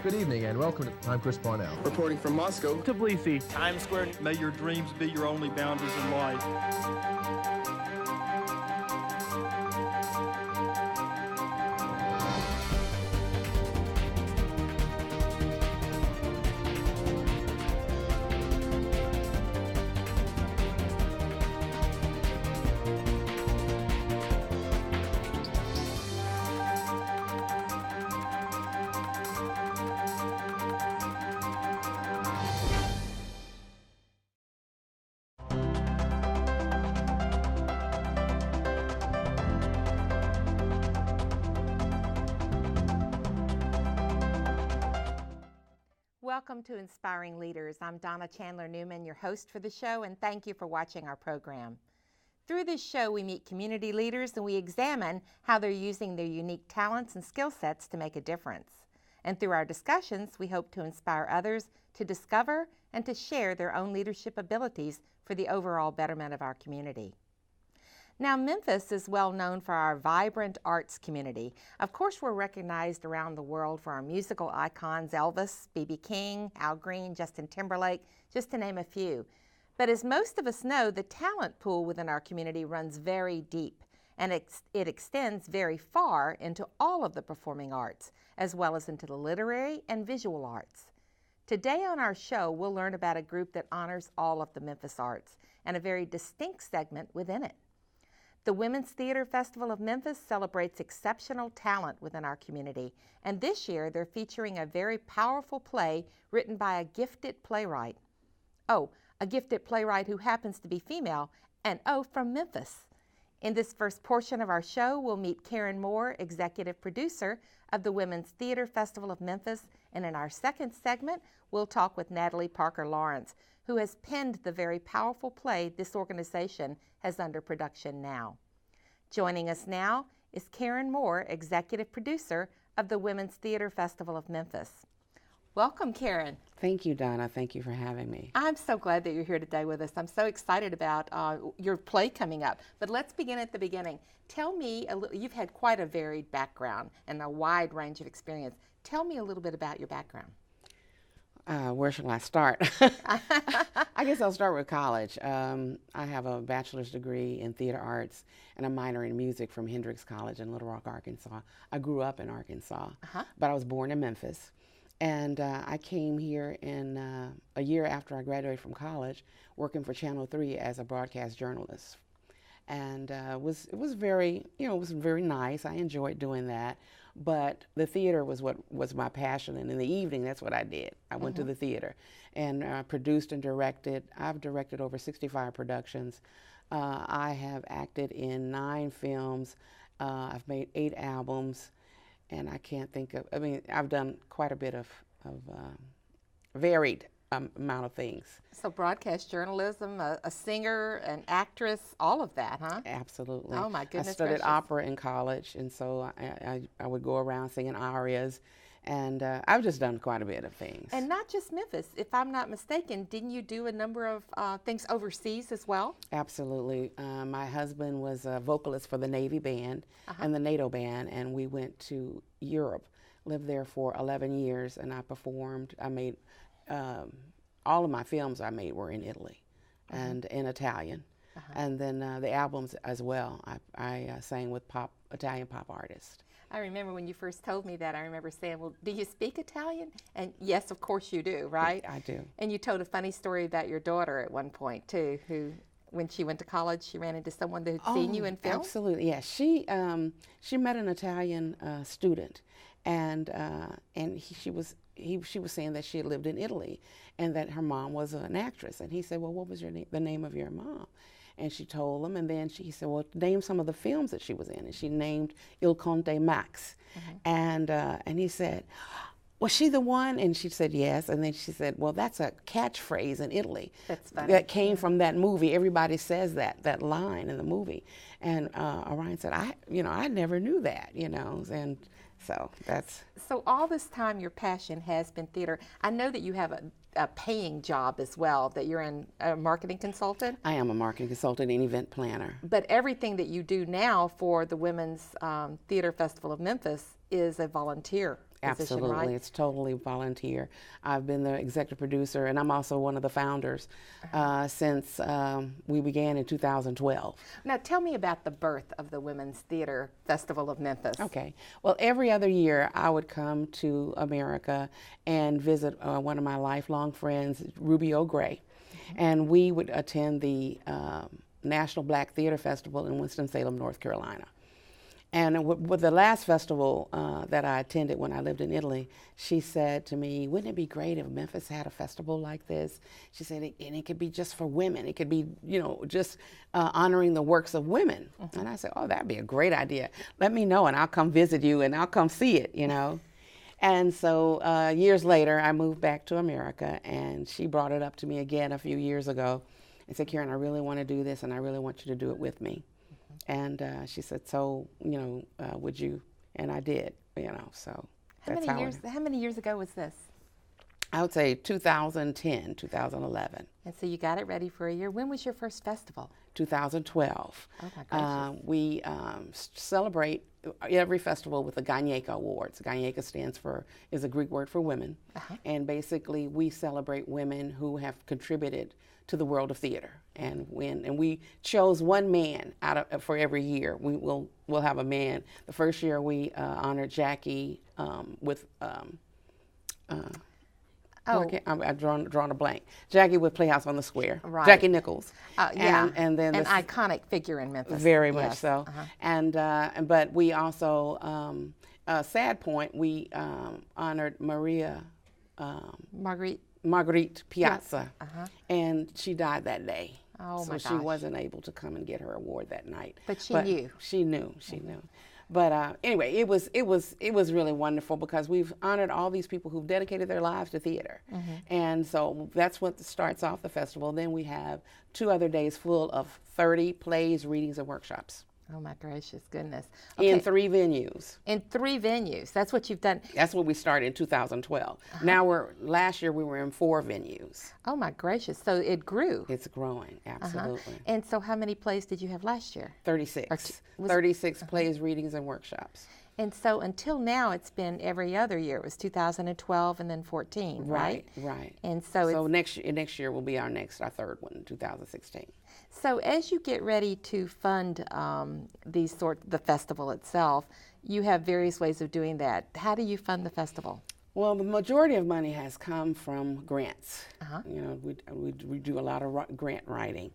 Good evening and welcome. I'm Chris Parnell. Reporting from Moscow. Tbilisi. Times Square. May your dreams be your only boundaries in life. Welcome to Inspiring Leaders. I'm Donna Chandler Newman, your host for the show, and thank you for watching our program. Through this show, we meet community leaders and we examine how they're using their unique talents and skill sets to make a difference. And through our discussions, we hope to inspire others to discover and to share their own leadership abilities for the overall betterment of our community. Now, Memphis is well known for our vibrant arts community. Of course, we're recognized around the world for our musical icons, Elvis, B.B. King, Al Green, Justin Timberlake, just to name a few. But as most of us know, the talent pool within our community runs very deep, and it extends very far into all of the performing arts, as well as into the literary and visual arts. Today on our show, we'll learn about a group that honors all of the Memphis arts and a very distinct segment within it. The Women's Theater Festival of Memphis celebrates exceptional talent within our community, and this year they're featuring a very powerful play written by a gifted playwright. Oh, a gifted playwright who happens to be female, and from Memphis. In this first portion of our show, we'll meet Karen Moore, executive producer of the Women's Theater Festival of Memphis, and in our second segment, we'll talk with Natalie Parker Lawrence, who has penned the very powerful play this organization has under production now. Joining us now is Karen Moore, executive producer of the Women's Theater Festival of Memphis. Welcome, Karen. Thank you, Donna. Thank you for having me. I'm so glad that you're here today with us. I'm so excited about your play coming up. But let's begin at the beginning. Tell me, you've had quite a varied background and a wide range of experience. Tell me a little bit about your background. Where shall I start? I guess I'll start with college. I have a bachelor's degree in theater arts and a minor in music from Hendrix College in Little Rock, Arkansas. I grew up in Arkansas, but I was born in Memphis. And I came here in a year after I graduated from college, working for Channel 3 as a broadcast journalist. And it was very, it was very nice. I enjoyed doing that. But the theater was what was my passion, and in the evening, that's what I did. I went to the theater and produced and directed. I've directed over 65 productions. I have acted in 9 films. I've made 8 albums, and I can't think of, I've done quite a bit of varied amount of things. So broadcast journalism, a singer, an actress, all of that, huh? Absolutely. Oh my goodness I studied gracious. opera in college, and so I would go around singing arias, and I've just done quite a bit of things. And not just Memphis, if I'm not mistaken, didn't you do a number of things overseas as well? Absolutely. My husband was a vocalist for the Navy band and the NATO band, and we went to Europe, lived there for 11 years, and I performed. I made all of my films I made were in Italy and in Italian. And then the albums as well. I sang with Italian pop artists. I remember when you first told me that, I remember saying, well, do you speak Italian? And yes, of course you do, right? I do. And you told a funny story about your daughter at one point, too, who, when she went to college, she ran into someone that had seen you in film? Absolutely, yes. She met an Italian student, and she was saying that she had lived in Italy and that her mom was an actress. And he said, well, what was the name of your mom? And she told him, and then he said, well, name some of the films that she was in. And she named Il Conte Max. And he said, was she the one? And she said, yes. And then she said, well, that's a catchphrase in Italy. That's funny. That came from that movie. Everybody says that line in the movie. And Orion said, I never knew that, and so that's. So all this time your passion has been theater. I know that you have a paying job as well, that you're a marketing consultant. I am a marketing consultant and event planner. But everything that you do now for the Women's Theater Festival of Memphis is a volunteer position, Absolutely. right? It's totally volunteer. I've been the executive producer, and I'm also one of the founders since we began in 2012. Now, tell me about the birth of the Women's Theater Festival of Memphis. Okay. Well, every other year I would come to America and visit one of my lifelong friends, Ruby O'Gray, and we would attend the National Black Theater Festival in Winston-Salem, North Carolina. And with the last festival that I attended when I lived in Italy, she said to me, wouldn't it be great if Memphis had a festival like this? She said, and it could be just for women. It could be, just honoring the works of women. And I said, oh, that'd be a great idea. Let me know and I'll come visit you and I'll come see it, And so years later, I moved back to America, and she brought it up to me again a few years ago and said, Karen, I really want to do this, and I really want you to do it with me. And she said, so, would you? And I did, so that's How many years ago was this? I would say 2010, 2011. And so you got it ready for a year. When was your first festival? 2012. Oh, my gosh. We celebrate every festival with the Ganyeka Awards. Ganyeka is a Greek word for women. And basically, we celebrate women who have contributed to the world of theater. And we chose one man for every year. We'll have a man. The first year we honored Jackie with I've drawn a blank. Jackie with Playhouse on the Square. Right. Jackie Nichols. Yeah. And then an iconic figure in Memphis. Very much so. And but we also sad point, we honored Marguerite Piazza, and she died that day. Oh, my gosh. So she wasn't able to come and get her award that night. But she knew. She knew. But anyway, it was really wonderful because we've honored all these people who've dedicated their lives to theater. And so that's what starts off the festival. Then we have 2 other days full of 30 plays, readings, and workshops. Oh, my gracious goodness. In 3 venues. In 3 venues. That's what you've done. That's what we started in 2012. Now last year we were in 4 venues. Oh, my gracious. So it grew. It's growing, absolutely. And so how many plays did you have last year? 36. 36 plays, readings, and workshops. And so until now, it's been every other year. It was 2012 and then 14, right? Right. And so next year will be our 3rd one, 2016. So as you get ready to fund the festival itself, you have various ways of doing that. How do you fund the festival? Well, the majority of money has come from grants. We do a lot of grant writing,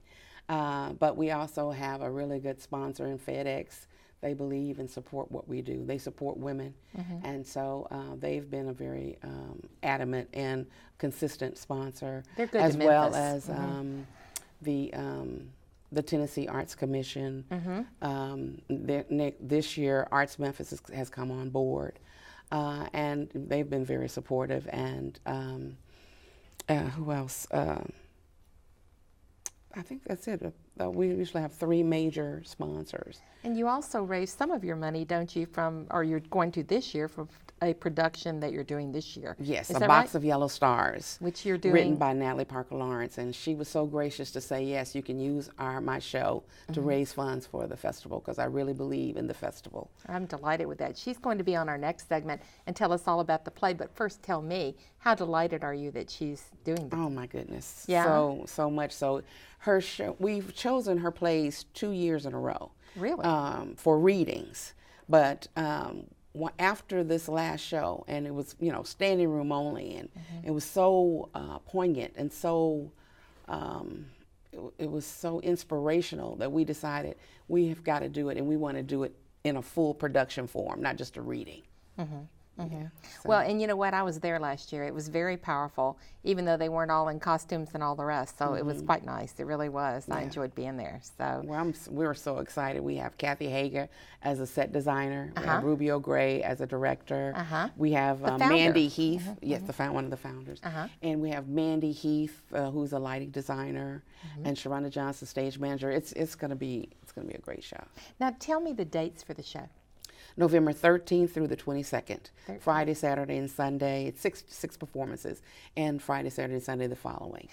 but we also have a really good sponsor in FedEx. They believe and support what we do. They support women, and so they've been a very adamant and consistent sponsor. They're good as to well Memphis. as the Tennessee Arts Commission. This year, Arts Memphis has come on board, and they've been very supportive. And who else? I think that's it. We usually have 3 major sponsors. And you also raise some of your money, don't you, or you're going to this year, from a production that you're doing this year. Yes, Is A that Box right? of Yellow Stars. Which you're doing. Written by Natalie Parker Lawrence, and she was so gracious to say, yes, you can use my show to raise funds for the festival, because I really believe in the festival. I'm delighted with that. She's going to be on our next segment and tell us all about the play, but first tell me, how delighted are you that she's doing this? Oh my goodness. Yeah. So much so. Her show, we've chosen her plays 2 years in a row. Really? For readings. But after this last show, and it was, standing room only, and it was so poignant and so, it was so inspirational that we decided we have got to do it, and we want to do it in a full production form, not just a reading. Yeah, so. Well, and you know what? I was there last year. It was very powerful, even though they weren't all in costumes and all the rest. So it was quite nice. It really was. Yeah. I enjoyed being there. So we were so excited. We have Kathy Hager as a set designer. We have Ruby O'Gray as a director. We have Mandy Heath. Yes, one of the founders. And we have Mandy Heath, who's a lighting designer, and Sharonda Johnson, stage manager. It's going to be a great show. Now tell me the dates for the show. November 13th through the 22nd, Friday, Saturday, and Sunday. It's six performances, and Friday, Saturday, and Sunday the following.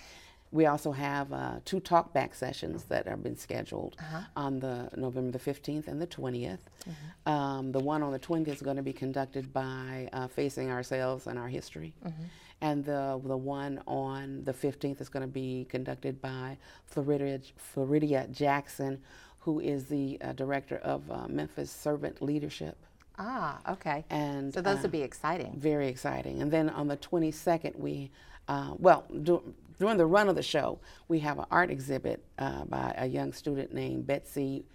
We also have 2 talkback sessions that have been scheduled on the November the 15th and the 20th. The one on the 20th is going to be conducted by Facing Ourselves and Our History. And the one on the 15th is going to be conducted by Floridia Jackson, who is the director of Memphis Servant Leadership. Ah, okay. And so those will be exciting. Very exciting. And then on the 22nd, we, during the run of the show, we have an art exhibit by a young student named Betsy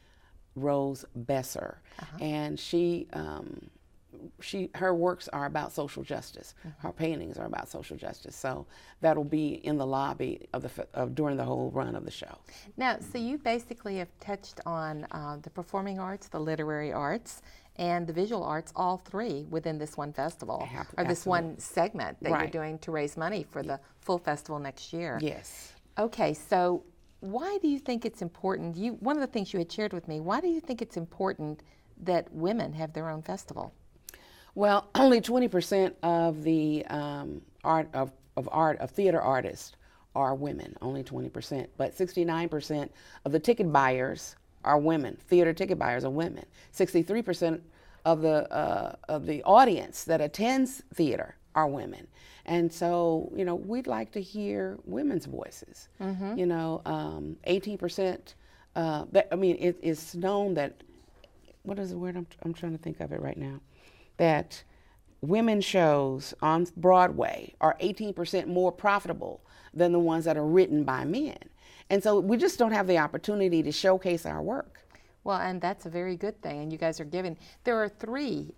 Rose Besser. And her works are about social justice. Her paintings are about social justice. So that'll be in the lobby of during the whole run of the show. Now, so you basically have touched on the performing arts, the literary arts, and the visual arts, all 3 within this one festival, or this one segment that you're doing to raise money for the full festival next year. Yes. Okay, so why do you think it's important? One of the things you had shared with me, why do you think it's important that women have their own festival? Well, only 20% of the theater artists are women, only 20%. But 69% of the ticket buyers are women. Theater ticket buyers are women. 63% of the audience that attends theater are women. And so, we'd like to hear women's voices. 18%. It is known that, what is the word? I'm trying to think of it right now. That women shows on Broadway are 18% more profitable than the ones that are written by men. And so we just don't have the opportunity to showcase our work. Well, and that's a very good thing, and you guys are giving. There are 3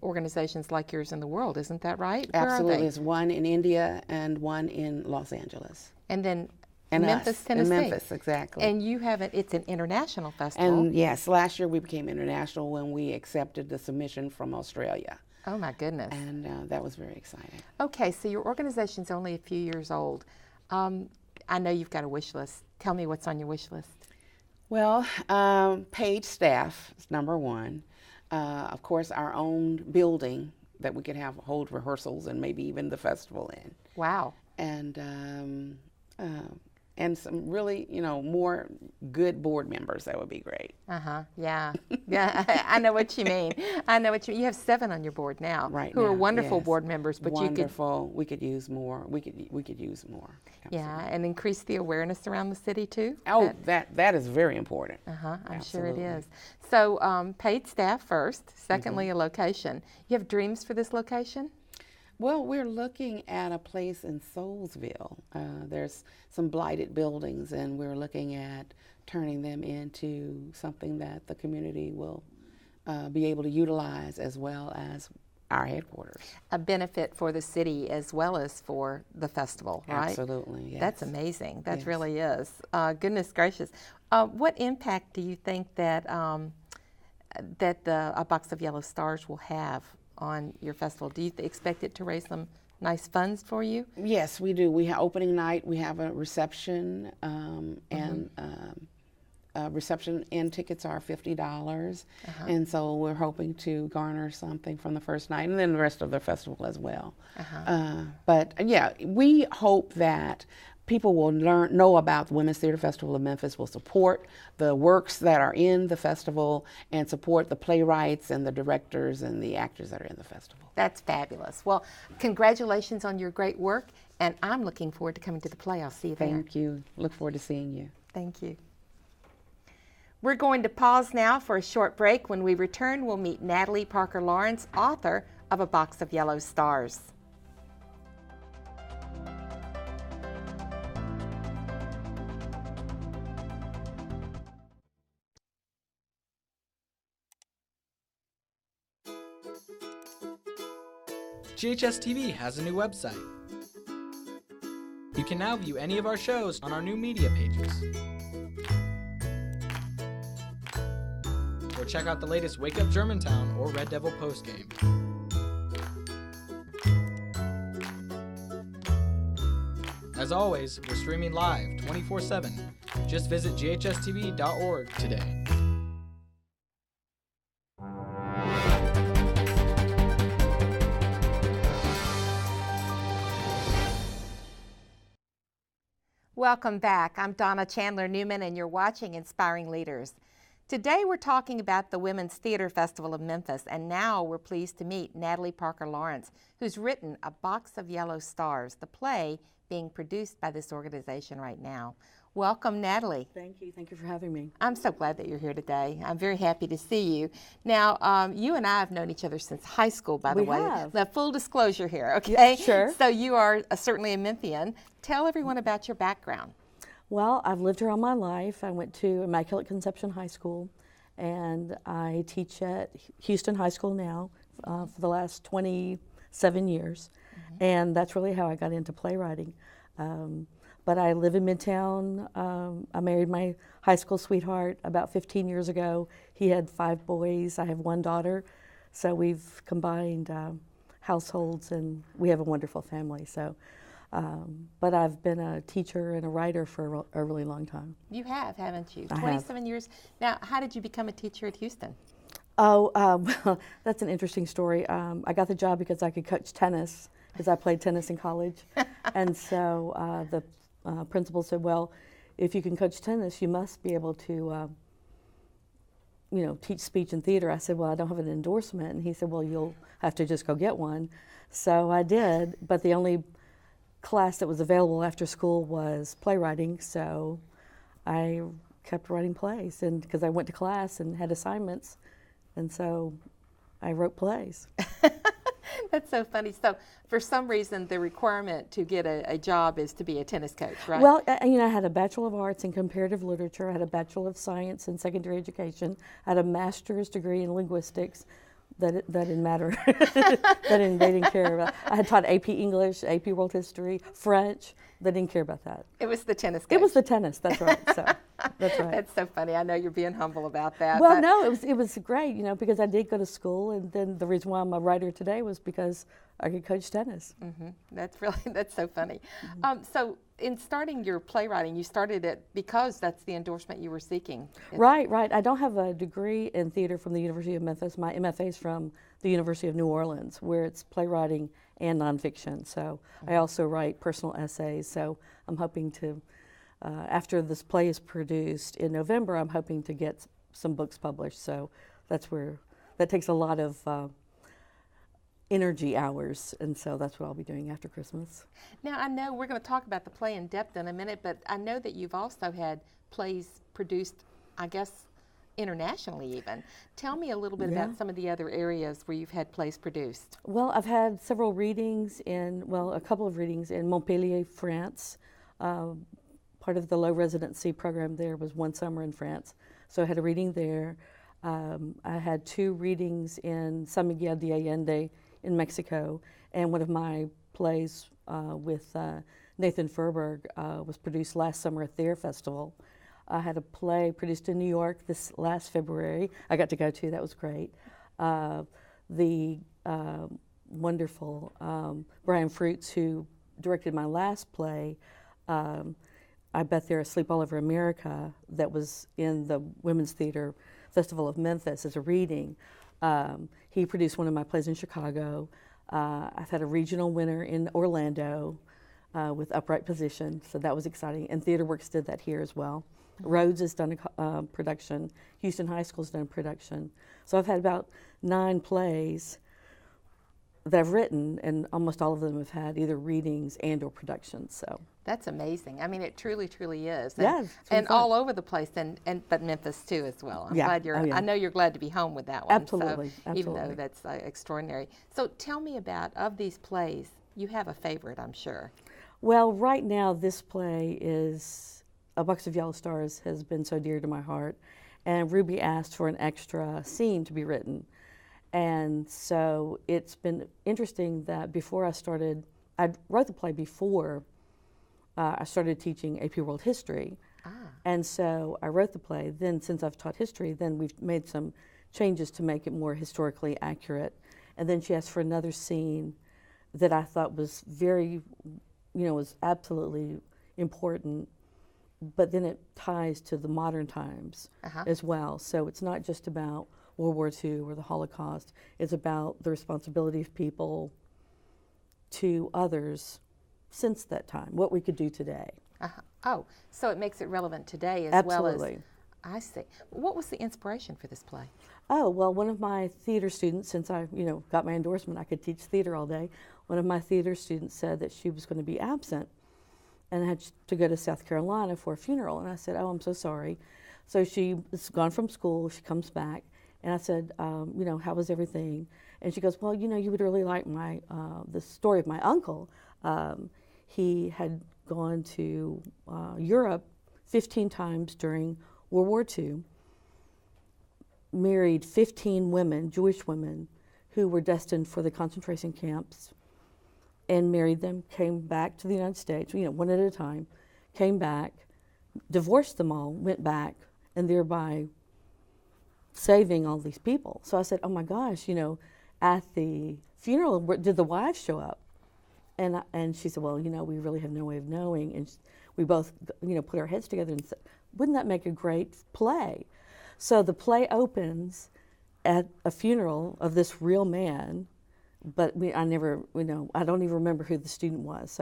organizations like yours in the world, isn't that right? Absolutely. There's one in India and one in Los Angeles. And then and Memphis, us, Tennessee. In Memphis, exactly. And you have it's an international festival. And yes, last year we became international when we accepted the submission from Australia. Oh my goodness. And that was very exciting. Okay, so your organization's only a few years old. I know you've got a wish list. Tell me what's on your wish list. Well, paid staff is number 1. Of course, our own building that we could hold rehearsals and maybe even the festival in. Wow. And some really, more good board members. That would be great. Yeah. Yeah, I know what you mean. I know what you have 7 on your board now. Right. Who now, are wonderful yes. board members, but wonderful. We could use more. We could use more. Absolutely. Yeah, and increase the awareness around the city too. Oh, that is very important. I'm sure it is. So paid staff first. Secondly, a location. You have dreams for this location? Well, we're looking at a place in Soulsville. There's some blighted buildings, and we're looking at turning them into something that the community will be able to utilize, as well as our headquarters. A benefit for the city as well as for the festival, right? Absolutely, yes. That's amazing. That Yes. really is. Goodness gracious. What impact do you think that a box of yellow stars will have on your festival? Do you expect it to raise some nice funds for you? Yes, we do. We have opening night. We have a reception, and reception and tickets are $50, and so we're hoping to garner something from the first night, and then the rest of the festival as well. But yeah, we hope that people will know about the Women's Theater Festival of Memphis, will support the works that are in the festival, and support the playwrights and the directors and the actors that are in the festival. That's fabulous. Well, congratulations on your great work, and I'm looking forward to coming to the play. I'll see you there. Thank you. Look forward to seeing you. Thank you. We're going to pause now for a short break. When we return, we'll meet Natalie Parker Lawrence, author of A Box of Yellow Stars. GHS-TV has a new website. You can now view any of our shows on our new media pages. Or check out the latest Wake Up Germantown or Red Devil postgame. As always, we're streaming live 24/7. Just visit ghstv.org today. Welcome back. I'm Donna Chandler Newman, and you're watching Inspiring Leaders. Today we're talking about the Women's Theater Festival of Memphis, and now we're pleased to meet Natalie Parker Lawrence, who's written A Box of Yellow Stars, the play being produced by this organization right now. Welcome, Natalie. Thank you. Thank you for having me. I'm so glad that you're here today. I'm very happy to see you. Now, you and I have known each other since high school, by the way. We have. Now, full disclosure here, okay? Yeah, sure. So you are certainly a Memphian. Tell everyone about your background. Well, I've lived here all my life. I went to Immaculate Conception High School, and I teach at Houston High School now for the last 27 years. And that's really how I got into playwriting. But I live in Midtown. I married my high school sweetheart about 15 years ago. He had 5 boys. I have 1 daughter. So we've combined households, and we have a wonderful family. So, but I've been a teacher and a writer for a really long time. You have, haven't you? I have. 27 years. Now, how did you become a teacher at Houston? Oh, well, that's an interesting story. I got the job because I could coach tennis, because I played tennis in college. And so the principal said, well, if you can coach tennis, you must be able to, teach speech and theater. I said, well, I don't have an endorsement. And he said, well, you'll have to just go get one. So I did, but the only class that was available after school was playwriting, so I kept writing plays, and because I went to class and had assignments, and so I wrote plays. That's so funny. So for some reason, the requirement to get a job is to be a tennis coach, right? Well, I had a Bachelor of Arts in Comparative Literature, I had a Bachelor of Science in Secondary Education, I had a master's degree in Linguistics. That didn't matter. They didn't care about. I had taught AP English, AP World History, French. They didn't care about that. It was the tennis coach. It was the tennis. That's right. So that's right. That's so funny. I know you're being humble about that. Well, no, it was great. Because I did go to school, and then the reason why I'm a writer today was because I could coach tennis. Mm-hmm. That's so funny. So in starting your playwriting, you started it because that's the endorsement you were seeking. Right. I don't have a degree in theater from the University of Memphis. My MFA is from the University of New Orleans, where it's playwriting and nonfiction. So I also write personal essays. So I'm hoping to, after this play is produced in November, I'm hoping to get some books published. So that takes a lot of energy hours, and so that's what I'll be doing after Christmas. Now, I know we're going to talk about the play in depth in a minute, but I know that you've also had plays produced, I guess, internationally even. Tell me a little bit about some of the other areas where you've had plays produced. Well, I've had several readings a couple of readings in Montpellier, France. Part of the low residency program there was one summer in France, so I had a reading there. I had 2 readings in San Miguel de Allende in Mexico, and one of my plays with Nathan Furberg was produced last summer at their festival. I had a play produced in New York this last February. I got to go to, that was great. The wonderful Brian Fruits, who directed my last play, I Bet They're Asleep All Over America, that was in the Women's Theater Festival of Memphis as a reading. He produced one of my plays in Chicago. I've had a regional winner in Orlando with Upright Position, so that was exciting. And TheaterWorks did that here as well. Rhodes has done a production. Houston High School's done a production. So I've had about 9 plays that I've written, and almost all of them have had either readings and or productions. So that's amazing. I mean, it truly is. And, yeah, and all over the place, but Memphis too as well. I'm glad you're. I know you're glad to be home with that one. Absolutely, so, even though that's extraordinary. So tell me of these plays. You have a favorite, I'm sure. Well, right now this play is A Box of Yellow Stars has been so dear to my heart, and Ruby asked for an extra scene to be written. And so it's been interesting that before I wrote the play before I started teaching AP World History. And so I wrote the play. Then since I've taught history, then we've made some changes to make it more historically accurate. And then she asked for another scene that I thought was was absolutely important, but then it ties to the modern times as well. So it's not just about World War II or the Holocaust. It's about the responsibility of people to others since that time, what we could do today. Oh, so it makes it relevant today as well as. Absolutely. I see. What was the inspiration for this play? Oh, well, one of my theater students, since I, got my endorsement, I could teach theater all day. One of my theater students said that she was going to be absent and had to go to South Carolina for a funeral. And I said, oh, I'm so sorry. So she's gone from school, she comes back, and I said, how was everything? And she goes, well, you would really like the story of my uncle. He had gone to Europe 15 times during World War II, married 15 women, Jewish women, who were destined for the concentration camps, and married them, came back to the United States, one at a time, came back, divorced them all, went back, and thereby saving all these people. So I said, oh my gosh, at the funeral, did the wives show up? And she said, well, we really have no way of knowing. And we both, put our heads together and said, wouldn't that make a great play? So the play opens at a funeral of this real man, but I don't even remember who the student was.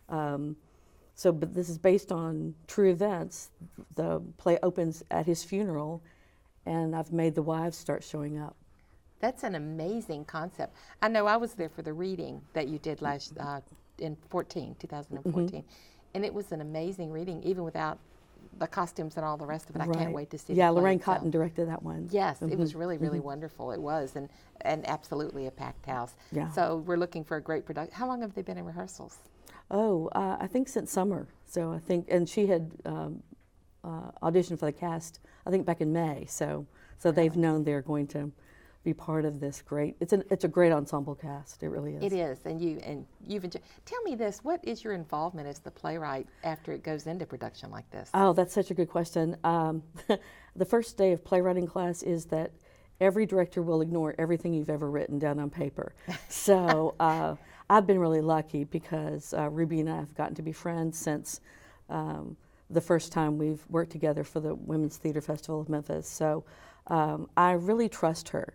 But this is based on true events. The play opens at his funeral, and I've made the wives start showing up. That's an amazing concept. I know I was there for the reading that you did last in 2014, and it was an amazing reading, even without the costumes and all the rest of it. I can't wait to see. Yeah, the play Lorraine itself. Cotton directed that one. Yes, it was really, really wonderful. It was, and absolutely a packed house. Yeah. So we're looking for a great production. How long have they been in rehearsals? Oh, I think since summer. So I think, and she had auditioned for the cast, I think back in May. So they've known they're going to be part of this great. It's a great ensemble cast. It really is. It is, and you've enjoyed. Tell me this: what is your involvement as the playwright after it goes into production like this? Oh, that's such a good question. The first day of playwriting class is that every director will ignore everything you've ever written down on paper. So I've been really lucky because Ruby and I have gotten to be friends since the first time we've worked together for the Women's Theater Festival of Memphis. So I really trust her.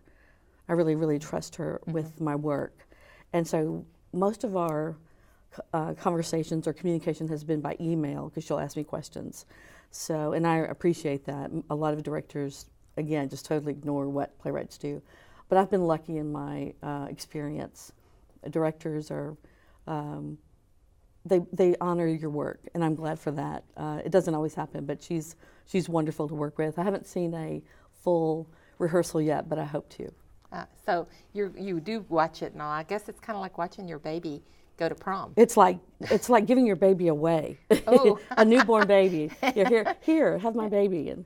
I really, really trust her with my work. And so most of our conversations or communication has been by email because she'll ask me questions. So, and I appreciate that. A lot of directors, again, just totally ignore what playwrights do. But I've been lucky in my experience. Directors are, they honor your work, and I'm glad for that. It doesn't always happen, but she's wonderful to work with. I haven't seen a full rehearsal yet, but I hope to. So you do watch it now. I guess it's kind of like watching your baby go to prom. It's like giving your baby away. Oh. A newborn baby. Here, have my baby, and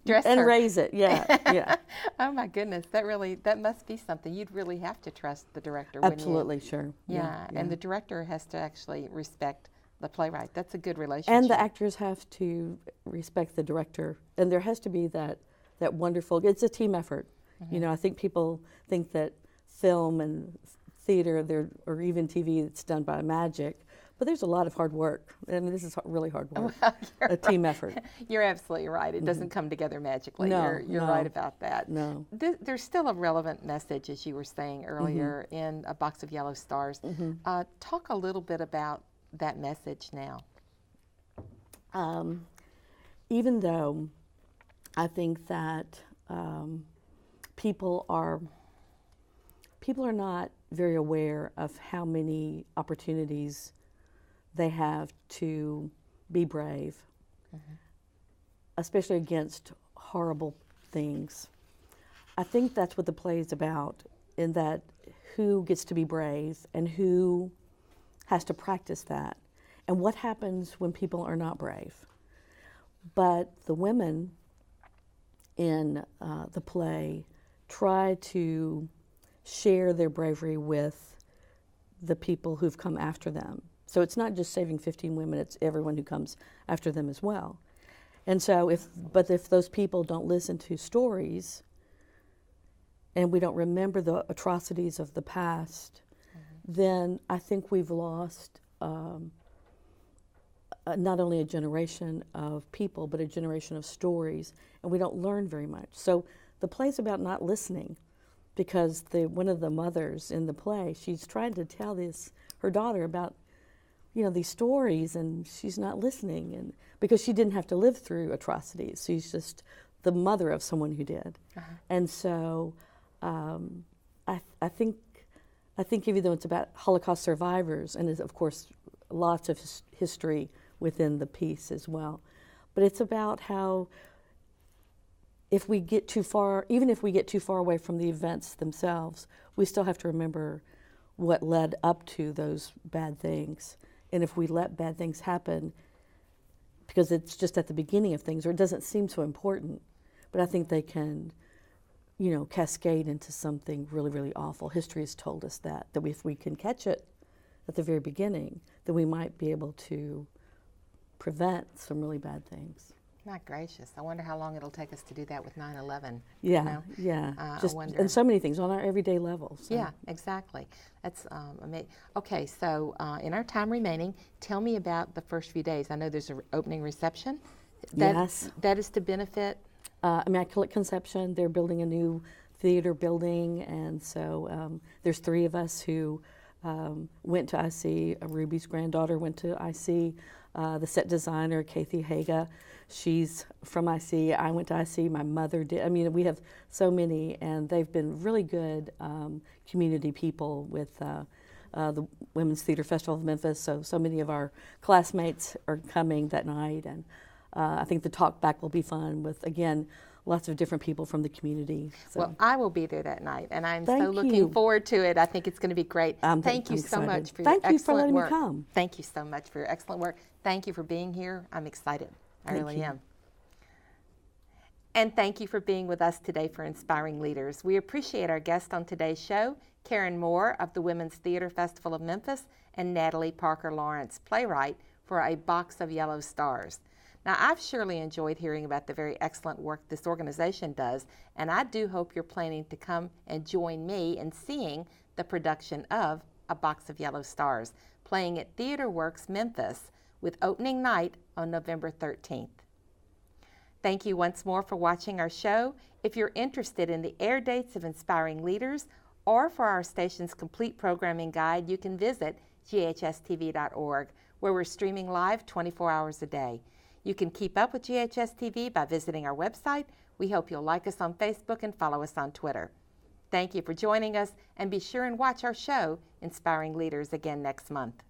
Dress and her. raise it. Yeah. Oh my goodness, that must be something. You'd really have to trust the director. Absolutely, wouldn't you? sure. Yeah, and the director has to actually respect the playwright. That's a good relationship. And the actors have to respect the director, and there has to be that wonderful. It's a team effort. I think people think that film and theater, or even TV, it's done by magic, but there's a lot of hard work. I mean, this is really hard work. Well, a team effort. You're absolutely right. It doesn't come together magically. No, you're right about that. No. There's still a relevant message, as you were saying earlier, in A Box of Yellow Stars. Talk a little bit about that message now. Even though I think that people are not very aware of how many opportunities they have to be brave, especially against horrible things. I think that's what the play is about, in that who gets to be brave and who has to practice that, and what happens when people are not brave. But the women in the play try to share their bravery with the people who've come after them. So it's not just saving 15 women, it's everyone who comes after them as well. And so if those people don't listen to stories, and we don't remember the atrocities of the past, then I think we've lost not only a generation of people, but a generation of stories, and we don't learn very much. So the play's about not listening, because one of the mothers in the play, she's trying to tell her daughter about these stories, and she's not listening, and because she didn't have to live through atrocities. She's just the mother of someone who did. And so I think even though it's about Holocaust survivors, and there's of course lots of history within the piece as well, but it's about how if we get too far, even if we get too far away from the events themselves, we still have to remember what led up to those bad things. And if we let bad things happen, because it's just at the beginning of things, or it doesn't seem so important, but I think they can, cascade into something really, really awful. History has told us that if we can catch it at the very beginning, then we might be able to prevent some really bad things. Not gracious. I wonder how long it'll take us to do that with 9/11. Yeah, just and so many things on our everyday level. So. Yeah, exactly. That's amazing. Okay, so in our time remaining, tell me about the first few days. I know there's an opening reception. Yes. That is to benefit? Immaculate Conception. They're building a new theater building, and so there's 3 of us who went to IC. Ruby's granddaughter went to IC. The set designer, Kathy Haga, she's from IC. I went to IC. My mother did. I mean, we have so many, and they've been really good community people with the Women's Theater Festival of Memphis. So many of our classmates are coming that night, and I think the talk back will be fun with, again, lots of different people from the community. So. Well, I will be there that night, and I'm Thank so looking you. forward to it. I think it's going to be great. Thank you I'm so excited. much for Thank your you for excellent letting work. me come. Thank you so much for your excellent work. Thank you for being here. I'm excited. I Thank really you. am. And thank you for being with us today for Inspiring Leaders. We appreciate our guest on today's show, Karen Moore of the Women's Theater Festival of Memphis, and Natalie Parker Lawrence, playwright for A Box of Yellow Stars. Now, I've surely enjoyed hearing about the very excellent work this organization does, and I do hope you're planning to come and join me in seeing the production of A Box of Yellow Stars, playing at Theater Works Memphis with opening night on November 13th. Thank you once more for watching our show. If you're interested in the air dates of Inspiring Leaders or for our station's complete programming guide, you can visit GHS-TV.org, where we're streaming live 24 hours a day. You can keep up with GHS-TV by visiting our website. We hope you'll like us on Facebook and follow us on Twitter. Thank you for joining us, and be sure and watch our show, Inspiring Leaders, again next month.